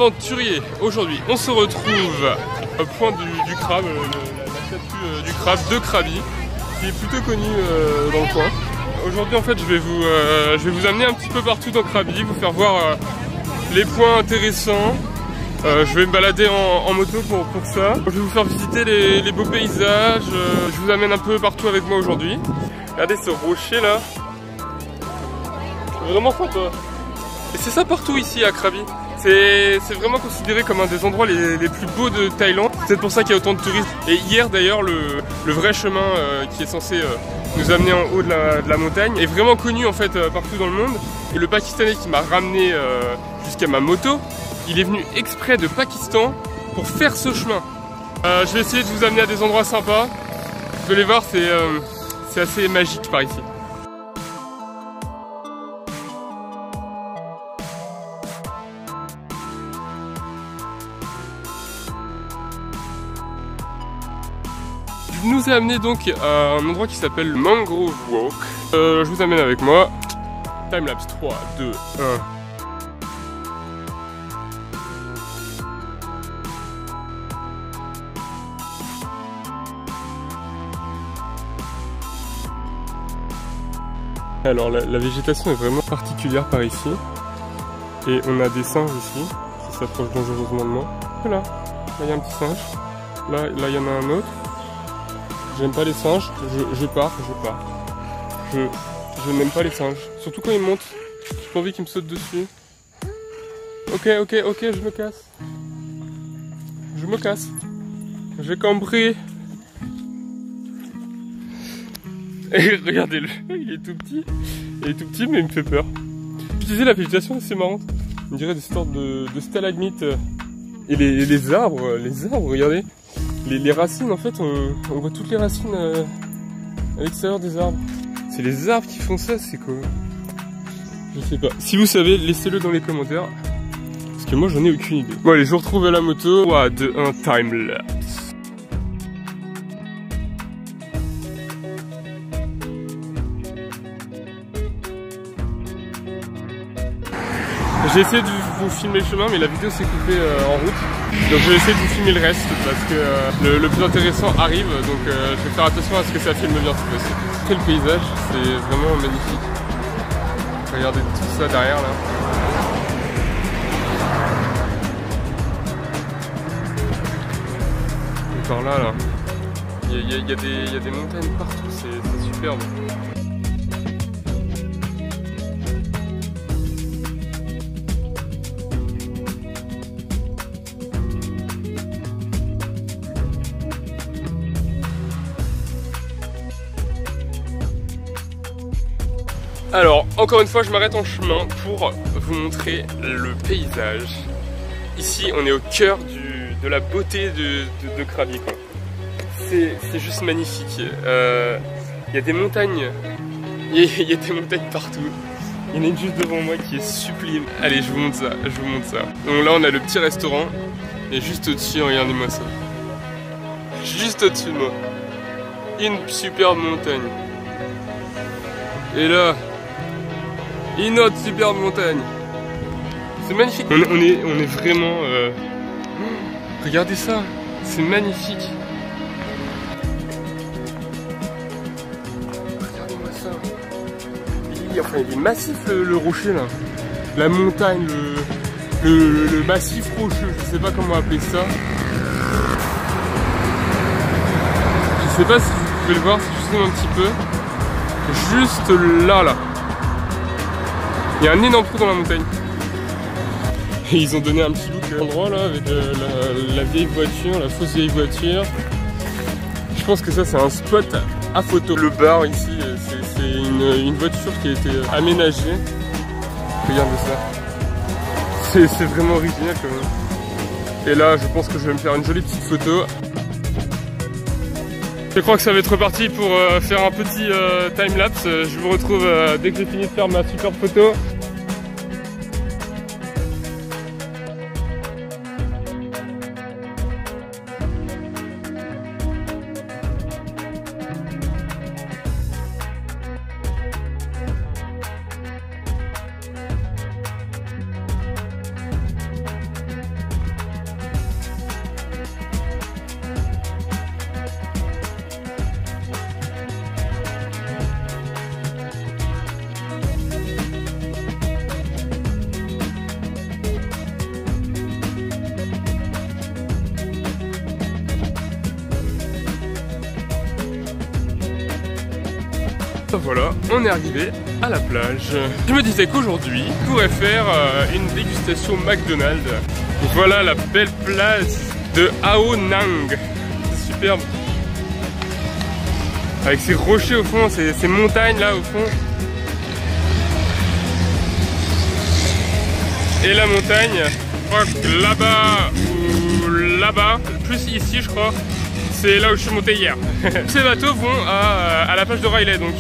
Aventurier, aujourd'hui on se retrouve au point du crabe, la statue du crabe de Krabi, qui est plutôt connue dans le coin. Aujourd'hui en fait je vais vous amener un petit peu partout dans Krabi, vous faire voir les points intéressants. Je vais me balader en moto pour ça. Je vais vous faire visiter les beaux paysages, je vous amène un peu partout avec moi aujourd'hui. Regardez ce rocher là, c'est vraiment sympa. Et c'est ça partout ici à Krabi. C'est vraiment considéré comme un des endroits les plus beaux de Thaïlande. C'est peut-être pour ça qu'il y a autant de touristes. Et hier d'ailleurs, le vrai chemin qui est censé nous amener en haut de la montagne est vraiment connu en fait partout dans le monde. Et le Pakistanais qui m'a ramené jusqu'à ma moto, il est venu exprès de Pakistan pour faire ce chemin. Je vais essayer de vous amener à des endroits sympas. Vous allez voir, c'est assez magique par ici. Je nous ai amené donc à un endroit qui s'appelle Mangrove Walk. Je vous amène avec moi. Timelapse 3, 2, 1. Alors la végétation est vraiment particulière par ici. Et on a des singes ici qui s'approchent dangereusement de moi. Voilà, là il y a un petit singe. Là il y en a un autre. J'aime pas les singes, je pars. Je n'aime pas les singes, surtout quand ils montent. J'ai pas envie qu'ils me sautent dessus. Ok, je me casse. J'ai compris. Et regardez-le, il est tout petit. Il est tout petit mais il me fait peur. J'utilisais la végétation, c'est marrant. On dirait des sortes de stalagmites. Et les arbres, regardez. Les racines, en fait, on voit toutes les racines à l'extérieur des arbres. C'est les arbres qui font ça, c'est quoi? Je sais pas. Si vous savez, laissez-le dans les commentaires. Parce que moi, j'en ai aucune idée. Bon, allez, je vous retrouve à la moto. 3, 2, 1, timelapse. J'ai essayé de vous filmer le chemin, mais la vidéo s'est coupée en route. Donc je vais essayer de vous filmer le reste parce que le plus intéressant arrive. Donc je vais faire attention à ce que ça filme bien cette fois-ci. Quel paysage, c'est vraiment magnifique. Regardez tout ça derrière là. Encore là. Il y a des montagnes partout, c'est superbe. Alors, encore une fois, je m'arrête en chemin pour vous montrer le paysage. Ici, on est au cœur de la beauté de Krabi. C'est juste magnifique. Il y a des montagnes, il y a des montagnes partout. Il y en a une juste devant moi qui est sublime. Allez, je vous montre ça, Donc là, on a le petit restaurant. Et juste au-dessus, regardez-moi ça. Juste au-dessus de moi. Une superbe montagne. Et là, une autre superbe montagne. C'est magnifique. On est vraiment... Regardez ça. C'est magnifique. Regardez-moi ça. Il est massif le rocher là. La montagne, le massif rocheux. Je sais pas comment appeler ça. Je sais pas si vous pouvez le voir, si je zoome un petit peu. Juste là. Il y a un énorme trou dans la montagne. Et ils ont donné un petit look à l'endroit là avec la vieille voiture, la fausse vieille voiture. Je pense que ça c'est un spot à photo. Le bar ici, c'est une voiture qui a été aménagée. Regardez ça. C'est vraiment original quand même. Et là je pense que je vais me faire une jolie petite photo. Je crois que ça va être reparti pour faire un petit timelapse. Je vous retrouve dès que j'ai fini de faire ma super photo. Voilà, on est arrivé à la plage. Je me disais qu'aujourd'hui, je pourrais faire une dégustation McDonald's. Voilà la belle plage de Ao Nang. C'est superbe. Avec ces rochers au fond, ces montagnes là au fond. Et la montagne, je crois que là-bas ou là-bas, plus ici je crois, c'est là où je suis monté hier. Ces bateaux vont à la plage de Riley donc.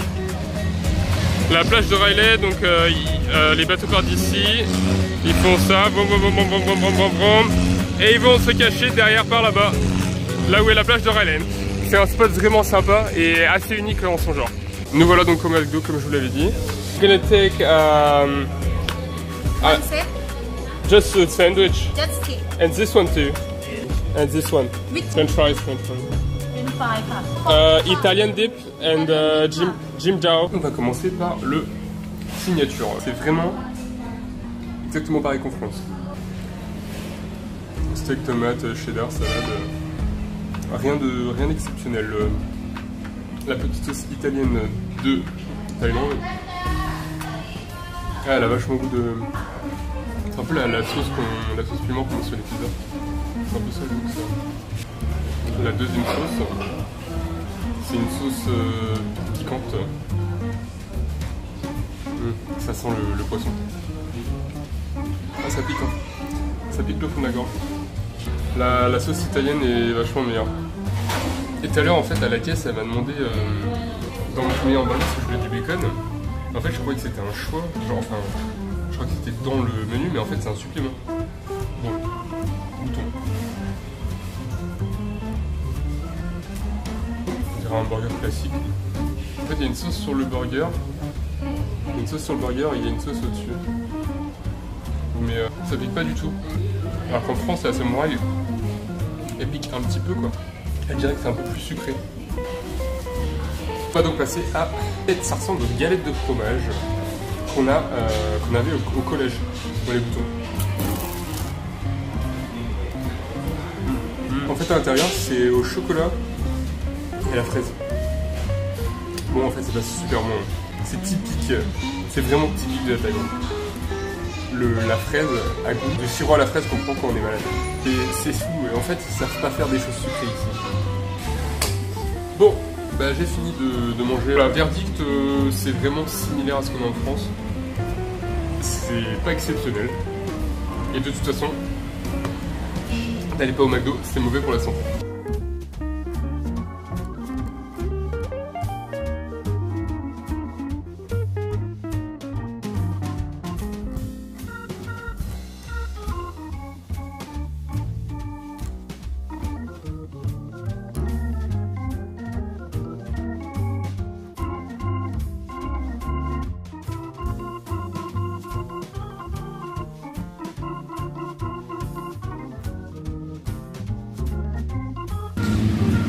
La plage de Riley, donc les bateaux partent d'ici, ils font ça, et ils vont se cacher derrière par là-bas, là où est la plage de Riley. C'est un spot vraiment sympa et assez unique en son genre. Nous voilà donc au McDo comme je vous l'avais dit. We're gonna take just a sandwich. Just tea. And this one too. And this one. Which French fries, French fries. Italian dip and Jim Jiao. On va commencer par le signature. C'est vraiment exactement pareil qu'en France. Steak, tomate, cheddar, salade. Rien d'exceptionnel. La petite sauce italienne de Thaïlande. Ah, elle a vachement goût de. C'est un peu la sauce piment qu'on met sur les pizzas. C'est un peu ça le goût que ça. La deuxième sauce, c'est une sauce piquante. Ça sent le poisson. Ah, ça pique, hein. Ça pique le fond de la gorge. La sauce italienne est vachement meilleure. Et tout à l'heure, en fait, à la caisse, elle m'a demandé dans mon premier emballage si je voulais du bacon. En fait, je croyais que c'était un choix. Genre, enfin, je crois que c'était dans le menu, mais en fait, c'est un supplément. Bon, bouton. On dirait un burger classique. En fait, il y a une sauce sur le burger. Il y a une sauce sur le burger et il y a une sauce au-dessus. Mais ça pique pas du tout. Alors qu'en France, la samouraï, elle pique un petit peu quoi. Elle dirait que c'est un peu plus sucré. On va donc passer à... Ça ressemble aux galettes de fromage qu'on avait au collège dans les boutons. En fait à l'intérieur c'est au chocolat et la fraise. Bon en fait c'est pas super bon. C'est typique, c'est vraiment typique de la Thaïlande. La fraise a goût de sirop à la fraise qu'on prend quand on est malade. Et c'est fou, et en fait ils savent pas faire des choses sucrées ici. Bon, bah, j'ai fini de manger. La verdict c'est vraiment similaire à ce qu'on a en France. C'est pas exceptionnel. Et de toute façon, n'allez pas au McDo, c'est mauvais pour la santé.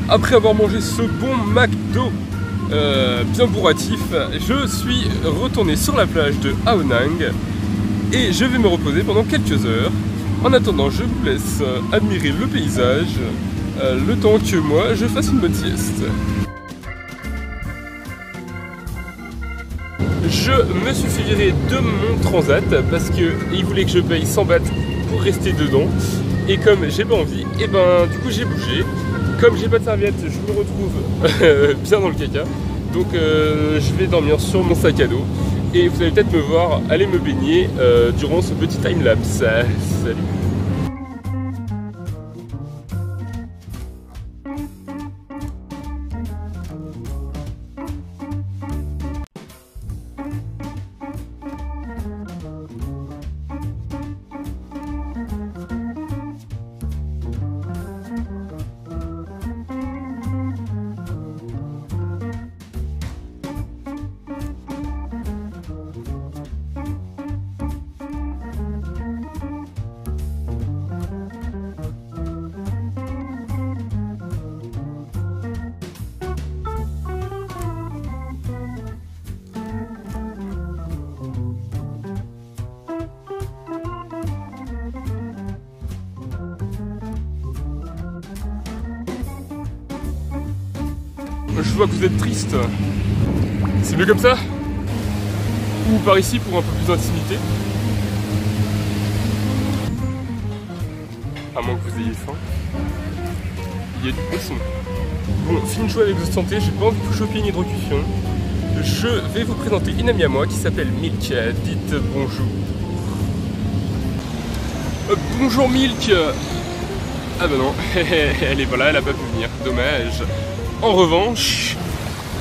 Après avoir mangé ce bon McDo bien bourratif, je suis retourné sur la plage de Ao Nang et je vais me reposer pendant quelques heures. En attendant, je vous laisse admirer le paysage le temps que moi je fasse une bonne sieste. Je me suis fait virer de mon transat parce qu'il voulait que je paye 100 bahts pour rester dedans. Et comme j'ai pas envie, et ben du coup j'ai bougé. Comme j'ai pas de serviette, je me retrouve bien dans le caca. Donc je vais dormir sur mon sac à dos. Et vous allez peut-être me voir aller me baigner durant ce petit time-lapse. Salut! Je vois que vous êtes triste. C'est mieux comme ça? Ou par ici pour un peu plus d'intimité? À moins que vous ayez faim. Il y a du poisson. Bon, fini de jouer avec votre santé, j'ai pas envie de vous choper une hydrocution. Je vais vous présenter une amie à moi qui s'appelle Milk. Dites bonjour. Bonjour Milk. Ah bah non, elle est pas là, elle a pas pu venir, dommage. En revanche,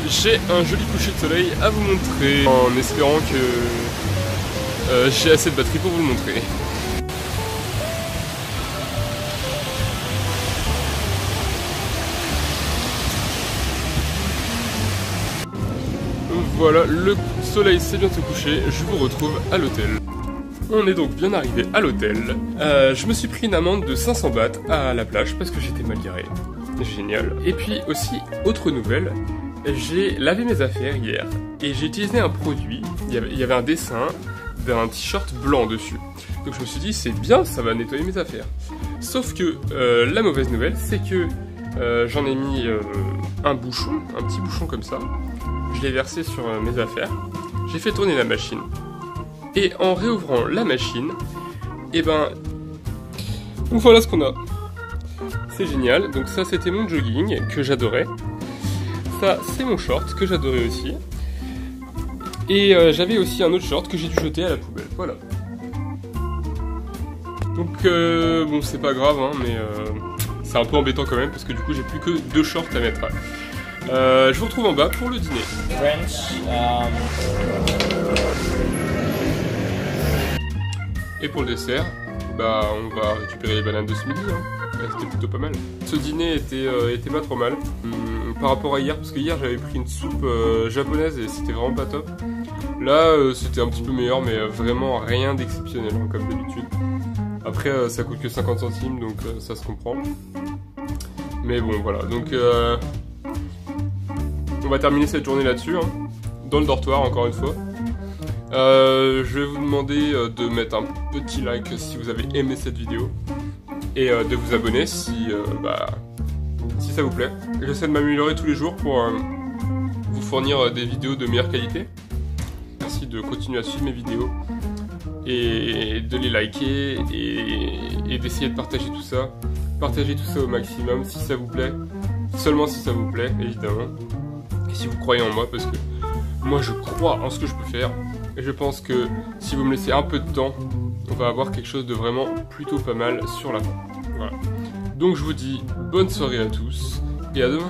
j'ai un joli coucher de soleil à vous montrer, en espérant que j'ai assez de batterie pour vous le montrer. Voilà, le soleil s'est bientôt couché, je vous retrouve à l'hôtel. On est donc bien arrivé à l'hôtel. Je me suis pris une amende de 500 bahts à la plage parce que j'étais mal garé. Génial. Et puis aussi, autre nouvelle, j'ai lavé mes affaires hier et j'ai utilisé un produit, il y avait un dessin d'un t-shirt blanc dessus. Donc je me suis dit c'est bien, ça va nettoyer mes affaires. Sauf que la mauvaise nouvelle, c'est que j'en ai mis un bouchon, un petit bouchon comme ça. Je l'ai versé sur mes affaires, j'ai fait tourner la machine. Et en réouvrant la machine, et ben, donc voilà ce qu'on a. C'est génial, donc ça c'était mon jogging que j'adorais. Ça c'est mon short que j'adorais aussi. Et j'avais aussi un autre short que j'ai dû jeter à la poubelle, voilà. Donc bon c'est pas grave hein, mais c'est un peu embêtant quand même parce que du coup j'ai plus que 2 shorts à mettre. Je vous retrouve en bas pour le dîner. Et pour le dessert, bah on va récupérer les bananes de ce midi, hein. C'était plutôt pas mal. Ce dîner était pas trop mal par rapport à hier, parce que hier j'avais pris une soupe japonaise et c'était vraiment pas top. Là c'était un petit peu meilleur, mais vraiment rien d'exceptionnel hein, comme d'habitude. Après ça coûte que 50 centimes, donc ça se comprend. Mais bon voilà, donc on va terminer cette journée là-dessus, hein, dans le dortoir encore une fois. Je vais vous demander de mettre un petit like si vous avez aimé cette vidéo et de vous abonner si ça vous plaît. J'essaie de m'améliorer tous les jours pour vous fournir des vidéos de meilleure qualité. Merci de continuer à suivre mes vidéos et de les liker et d'essayer de partager tout ça. Partagez tout ça au maximum si ça vous plaît, seulement si ça vous plaît évidemment, et si vous croyez en moi parce que moi je crois en ce que je peux faire. Et je pense que si vous me laissez un peu de temps, on va avoir quelque chose de vraiment plutôt pas mal sur la fin. Voilà. Donc je vous dis bonne soirée à tous et à demain.